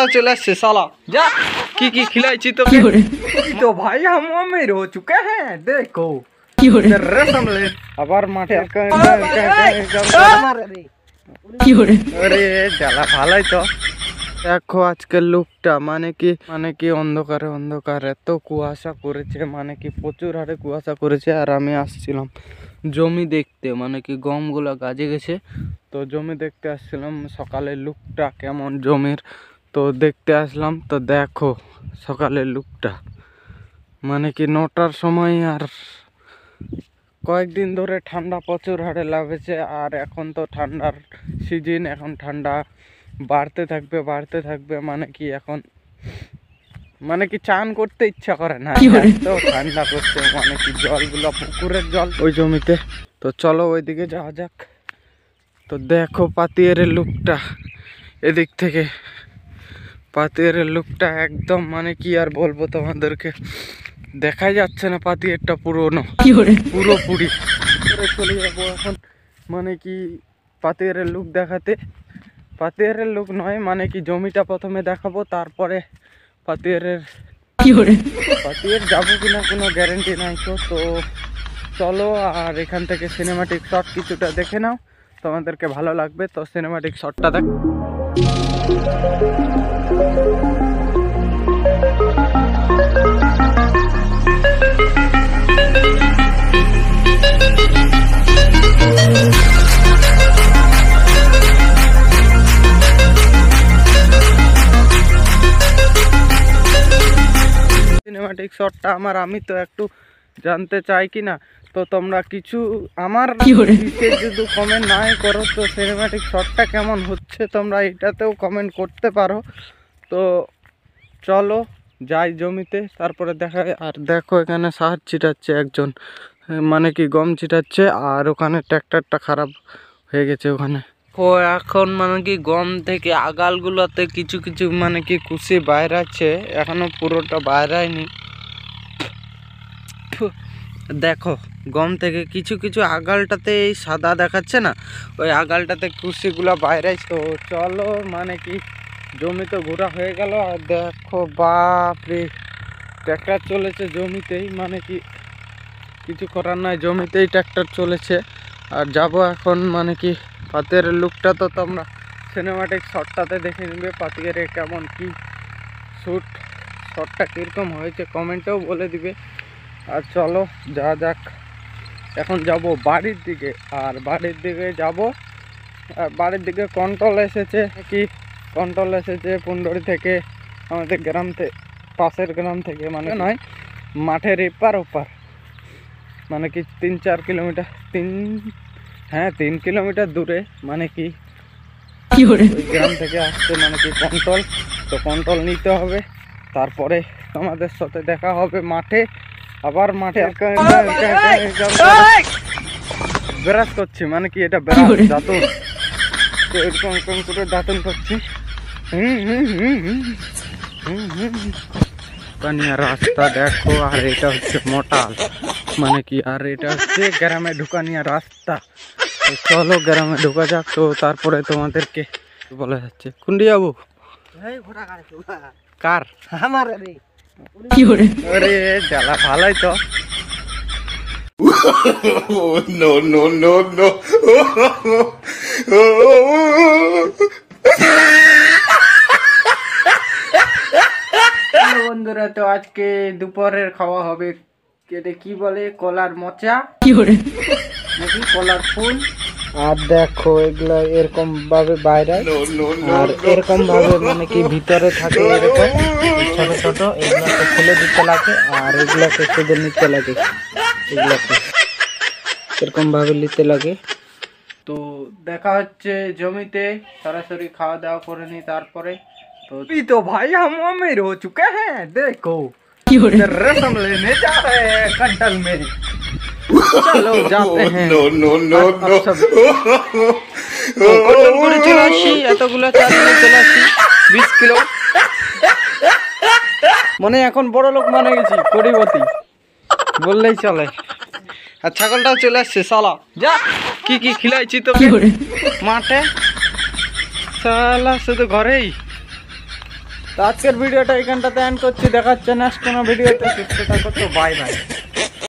ছাগলটা চলে আসছে শালা যা কি खिलाइছি তো तो भाई हम अमीर हो चुके हैं देखो रसम ले আবার মাঠে अरे জ্বালা ভালোই তো দেখো আজকের লুকটা মানে কি অন্ধকারে অন্ধকারে এত কুয়াশা করেছে মানে কি প্রচুর হারে কুয়াশা করেছে। আর আমি আসছিলাম জমি দেখতে মানে কি গমগুলো গাজে গেছে তো জমি দেখতে আসছিলাম সকালের লুকটা কেমন জমির তো দেখতে আসলাম। তো দেখো সকালের লুকটা মানে কি 9টার সময় আর কয়েকদিন ধরে ঠান্ডা প্রচুর হারে লাগেছে। আর এখন তো ঠান্ডার সিজন, এখন ঠান্ডা বাড়তে থাকবে মানে কি এখন মানে কি চান করতে ইচ্ছা করে না, তো ঠান্ডা করছে মানে কি জলগুলো পুকুরের জল ওই জমিতে। তো চলো ওইদিকে যাওয়া যাক। তো দেখো পাতিয়ের লুকটা এদিক থেকে, পাতিয়ের লুকটা একদম মানে কি আর বলবো তোমাদেরকে, দেখাই যাচ্ছে না পাতিয়েরটা পুরোনো পুরোপুরি। চলে যাবো এখন মানে কি পাতিয়ের লুক দেখাতে, পাতিয়ের লুক নয় মানে কি জমিটা প্রথমে দেখাবো তারপরে পাতিয়ের যাবো কিনা কোনো গ্যারেন্টি নাই। তো চলো আর এখান থেকে সিনেমাটিক শট কিছুটা দেখে নাও, তোমাদেরকে ভালো লাগবে। তো সিনেমাটিক শটটা দেখ। সিনেমাটিক শটটা আমার আমি তো একটু জানতে চাই কি না, তো তোমরা কিছু আমার যদি কমেন্ট নাই করো তো সিনেমাটিক শটটা কেমন হচ্ছে তোমরা এটাতেও কমেন্ট করতে পারো। তো চলো যাই জমিতে তারপরে দেখায়। আর দেখো এখানে সার ছিটাচ্ছে একজন মানে কি গম ছিটাচ্ছে, আর ওখানে ট্র্যাক্টরটা খারাপ হয়ে গেছে ওখানে। ও এখন মানে কি গম থেকে আগালগুলোতে কিছু কিছু মানে কি কুশি বাইরাচ্ছে, এখনো পুরোটা বাইরায়নি। দেখো গম থেকে কিছু কিছু আগালটাতে এই সাদা দেখাচ্ছে না, ওই আগালটাতে কুশিগুলো বাইরাইছে। তো চলো মানে কি জমি তো ঘোরা হয়ে গেল। আর দেখো বাপরে ট্র্যাক্টর চলেছে জমিতেই, মানে কি কিছু করার নয়, জমিতেই ট্র্যাক্টর চলেছে। আর যাব এখন মানে কি পাতিয়ের লুকটা তো তোমরা সিনেমাটিক শটটাতে দেখে নেবে, পাতিয়ের কেমন কি শটটা কীরকম হয়েছে কমেন্টেও বলে দিবে। আর চলো যা যাক, এখন যাব বাড়ির দিকে। আর বাড়ির দিকে যাব, বাড়ির দিকে কন্ট্রোল এসেছে কি, কন্ট্রোল এসেছে পুন্ডরি থেকে, আমাদের গ্রাম থেকে, পাশের গ্রাম থেকে, মানে নয় মাঠের এপার ওপার মানে কি 3-4 কিলোমিটার 3 কিলোমিটার দূরে মানে কি গ্রাম থেকে আসছে মানে কি কন্ট্রোল। তো কন্ট্রোল নিতে হবে, তারপরে আমাদের সাথে দেখা হবে মাঠে। আবার মাঠে ব্রাশ করছি মানে কি এটা ব্রাশ দাঁতন, তো এরকম করে দাঁতন করছি। কানিয়া রাস্তা দেখো, আর এটা হচ্ছে মোটাল মানে কি, আর এটা হচ্ছে গ্রামে ঢুকানিয়া রাস্তা। তো চলো গ্রামে ঢুকা যাক। তো তারপরে তোমাদেরকে বলা যাচ্ছে কুন্ডি যাবো কার আমার আরে জ্বালা ভালোই তো। বন্ধুরা তো আজকে দুপুরের খাওয়া হবে, এটা কি বলে কলার মোচা নাকি কলার ফুল। আর দেখো এগুলা এরকম ভাবে বাইরে, আর এরকম ভাবে মানে কি ভিতরে থাকে এরকম ছোট ছোট, এগুলাকে ফেলে দিতে লাগে আর এগুলাকে শুধু নিতে লাগে, এগুলাকে এরকম ভাবে নিতে লাগে। তো দেখা হচ্ছে জমিতে, সরাসরি খাওয়া দাওয়া করে নি তারপরে। तो भाई हम अमीर हो चुके हैं देखो रसम लेने जा रहे हैं कंटल में। चलो जाते हैं। চলে আসি, এতগুলো চাল নিয়ে চলে আসি 20 কিলো, মানে এখন বড় লোক মানে গেছি কোটিপতি বললেই চলে। আর ছাগলটাও চলে আসছে শালা যা কি খিলাইছি তো মাঠে, শালা শুধু ঘরেই তো আজকের ভিডিওটা এখানটাতে এন্ড করছি, দেখাচ্ছে নেক্সট কোনো ভিডিওতে, সুস্থ থাকো, তো বাই বাই।